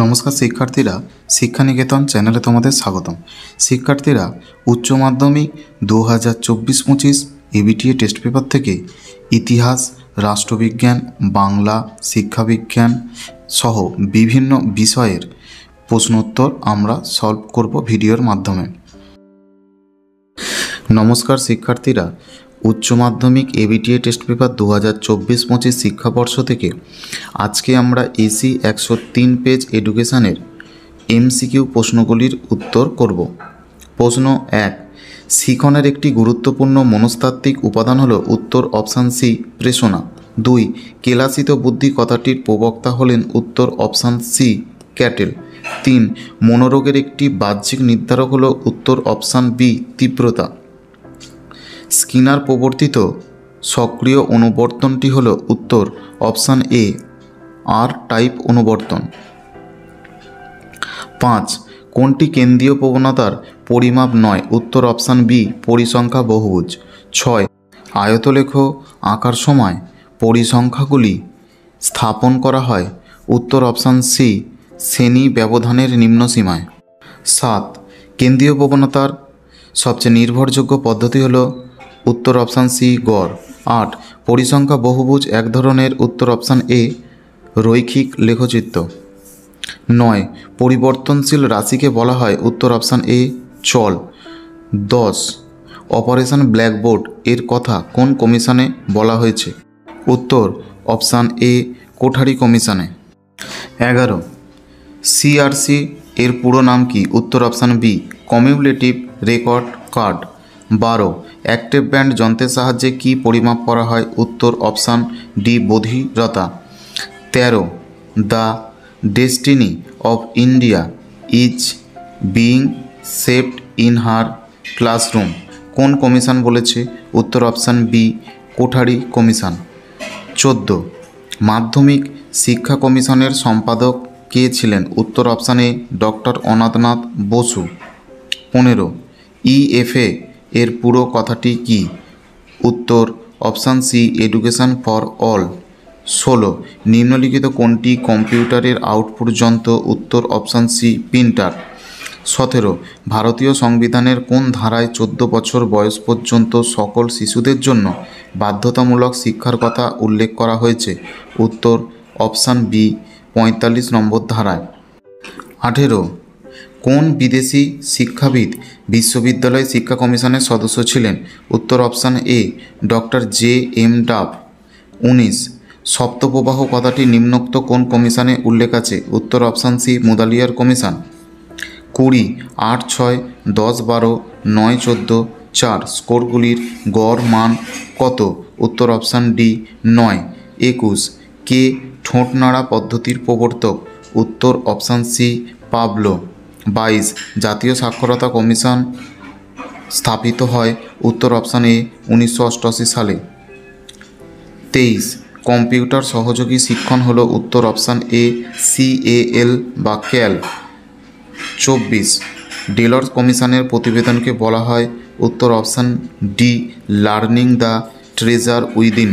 নমস্কার শিক্ষার্থীরা, শিক্ষা নিকেতন চ্যানেলে তোমাদের স্বাগতম। শিক্ষার্থীরা, উচ্চ মাধ্যমিক 2024-25 এবিটিএ টেস্ট পেপার থেকে ইতিহাস, রাষ্ট্রবিজ্ঞান, বাংলা, শিক্ষাবিজ্ঞান সহ বিভিন্ন বিষয়ের প্রশ্নোত্তর আমরা সলভ করব ভিডিওর মাধ্যমে। নমস্কার শিক্ষার্থীরা, উচ্চ মাধ্যমিক এবিটিএ টেস্ট পেপার 2024-25 শিক্ষাবর্ষ থেকে আজকে আমরা এসি 103 পেজ এডুকেশানের এমসিকিউ প্রশ্নগুলির উত্তর করব। প্রশ্ন 1, শিখনের একটি গুরুত্বপূর্ণ মনস্তাত্ত্বিক উপাদান হল উত্তর অপশান সি প্রেষণা। 2, কেলাসিত বুদ্ধি কথাটির প্রবক্তা হলেন উত্তর অপশান সি ক্যাটেল। 3, মনোরোগের একটি বাহ্যিক নির্ধারক হল উত্তর অপশান বি তীব্রতা। স্কিনার প্রবর্তিত সক্রিয় অনুবর্তনটি হল উত্তর অপশান এ আর টাইপ অনুবর্তন। 5, কোনটি কেন্দ্রীয় প্রবণতার পরিমাপ নয়? উত্তর অপশান বি পরিসংখ্যা বহুভুজ। 6, আয়তলেখ আঁকার সময় পরিসংখ্যাগুলি স্থাপন করা হয় উত্তর অপশান সি শ্রেণী ব্যবধানের নিম্নসীমায়। 7, কেন্দ্রীয় প্রবণতার সবচেয়ে নির্ভরযোগ্য পদ্ধতি হল উত্তর অপশান সি গড়। 8, পরিসংখ্যা বহুভুজ এক ধরনের উত্তর অপশান এ রৈখিক লেখচিত্র। 9, পরিবর্তনশীল রাশিকে বলা হয় উত্তর অপশান এ চল। 10, অপারেশন ব্ল্যাকবোর্ড এর কথা কোন কমিশনে বলা হয়েছে? উত্তর অপশান এ কোঠারি কমিশনে। 11, সিআরসি এর পুরো নাম কি? উত্তর option B cumulative record card. 12, active band যন্ত্রের সাহায্যে কি পরিমাপ করা হয়? উত্তর অপশান ডি বধিরতা। 13, the destiny of India is being shaped in her classroom কোন কমিশন বলেছে? উত্তর অপশান বি কোঠারি কমিশন। 14, মাধ্যমিক শিক্ষা কমিশনের সম্পাদক কে ছিলেন? উত্তর option A doctor Anathnath Basu. 15, EFA এর পুরো কথাটি কি? উত্তর option C education for all. 16, নিম্নলিখিত কোনটি কম্পিউটারের আউটপুট যন্ত্র? উত্তর অপশান সি প্রিন্টার। 17, ভারতীয় সংবিধানের কোন ধারায় 14 বছর বয়স পর্যন্ত সকল শিশুদের জন্য বাধ্যতামূলক শিক্ষার কথা উল্লেখ করা হয়েছে? উত্তর অপশান বি 45 নম্বর ধারায়। 18, কোন বিদেশি শিক্ষাবিদ বিশ্ববিদ্যালয় শিক্ষা কমিশনের সদস্য ছিলেন? উত্তর option A doctor J M ডাভ। 19, সপ্তপ্রবাহ কথাটি নিম্নোক্ত কোন কমিশনে উল্লেখ আছে? উত্তর অপশান সি মুদালিয়ার কমিশন। 20, 8, 6, 10, 12, 9, 14, 4 স্কোরগুলির গড় মান কত? উত্তর অপশান ডি 9। 21, কে ঠোঁট নাড়া পদ্ধতির প্রবর্তক? উত্তর অপশান সি পাবলো। 22, জাতীয় সাক্ষরতা কমিশন স্থাপিত হয়? উত্তর অপশান এ 1988 সালে। 23, কম্পিউটার সহযোগী শিক্ষণ হলো? উত্তর অপশান এ সিএএল বা ক্যাল। 24, ডেলর কমিশনের প্রতিবেদনকে বলা হয়? উত্তর option D learning the treasure within.